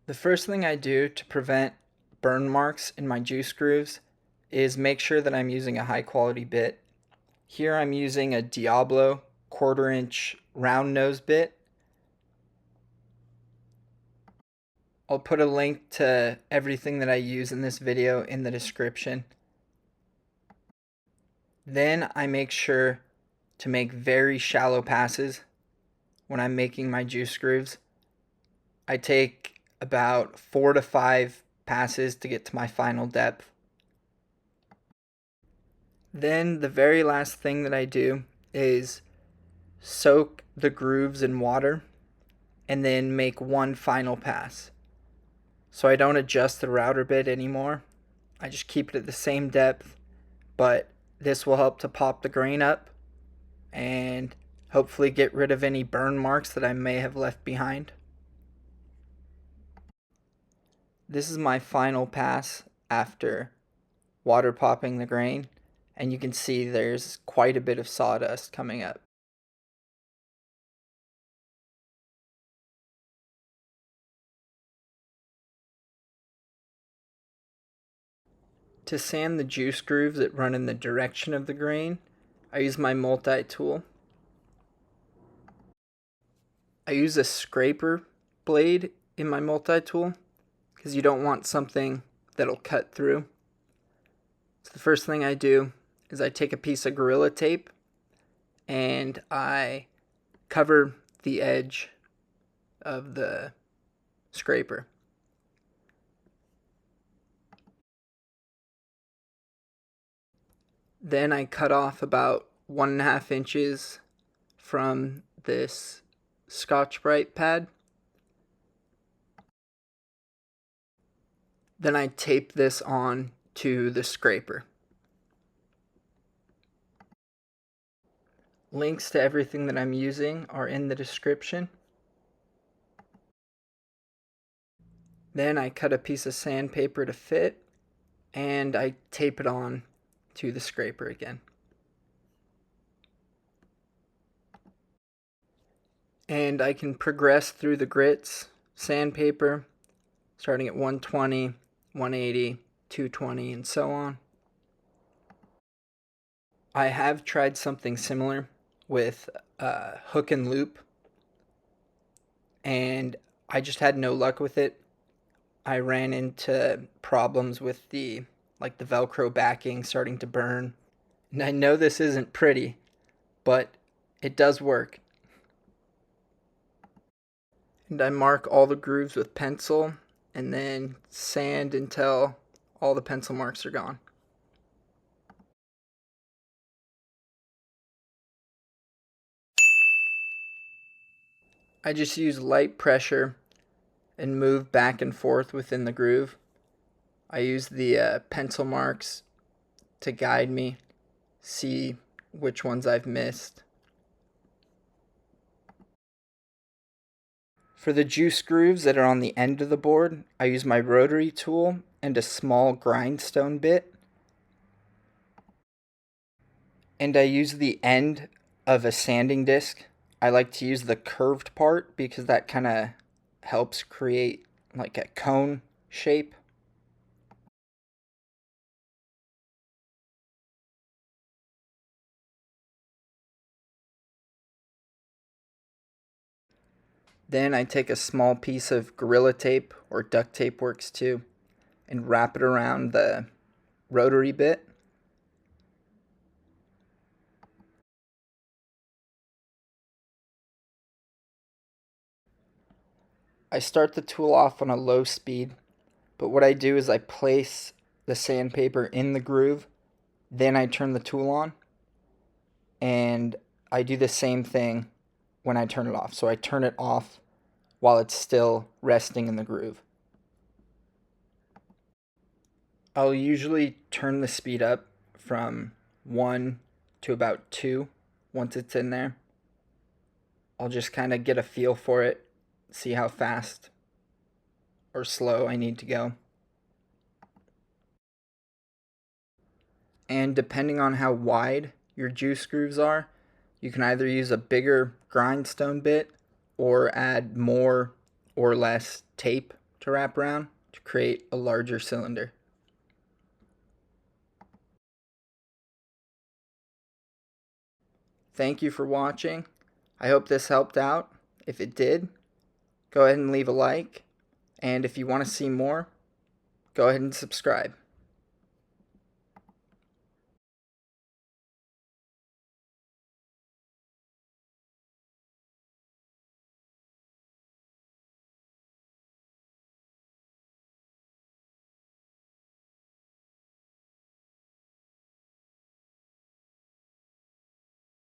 The first thing I do to prevent burn marks in my juice grooves is make sure that I'm using a high quality bit. Here I'm using a Diablo 1/4 inch round nose bit. I'll put a link to everything that I use in this video in the description. Then I make sure to make very shallow passes when I'm making my juice grooves. I take about 4 to 5 passes to get to my final depth. Then the very last thing that I do is soak the grooves in water and then make one final pass. So I don't adjust the router bit anymore. I just keep it at the same depth, but this will help to pop the grain up and hopefully get rid of any burn marks that I may have left behind. This is my final pass after water popping the grain, and you can see there's quite a bit of sawdust coming up. To sand the juice grooves that run in the direction of the grain, I use my multi-tool. I use a scraper blade in my multi-tool because you don't want something that'll cut through. So the first thing I do is I take a piece of Gorilla Tape and I cover the edge of the scraper. Then I cut off about 1.5 inches from this Scotch-Brite pad. Then I tape this on to the scraper. Links to everything that I'm using are in the description. Then I cut a piece of sandpaper to fit, and I tape it on to the scraper again. And I can progress through the grits, sandpaper, starting at 120, 180, 220, and so on. I have tried something similar with hook and loop, and I just had no luck with it. I ran into problems with the Velcro backing starting to burn. And I know this isn't pretty, but it does work. And I mark all the grooves with pencil and then sand until all the pencil marks are gone. I just use light pressure and move back and forth within the groove. I use the pencil marks to guide me, see which ones I've missed. For the juice grooves that are on the end of the board, I use my rotary tool and a small grindstone bit. And I use the end of a sanding disc. I like to use the curved part because that kind of helps create like a cone shape. Then I take a small piece of Gorilla Tape, or duct tape works too, and wrap it around the rotary bit. I start the tool off on a low speed, but what I do is I place the sandpaper in the groove, then I turn the tool on, and I do the same thing when I turn it off. So I turn it off while it's still resting in the groove. I'll usually turn the speed up from 1 to about 2 once it's in there. I'll just kind of get a feel for it, see how fast or slow I need to go. And depending on how wide your juice grooves are, you can either use a bigger grindstone bit or add more or less tape to wrap around to create a larger cylinder. Thank you for watching. I hope this helped out. If it did, go ahead and leave a like. And if you want to see more, go ahead and subscribe.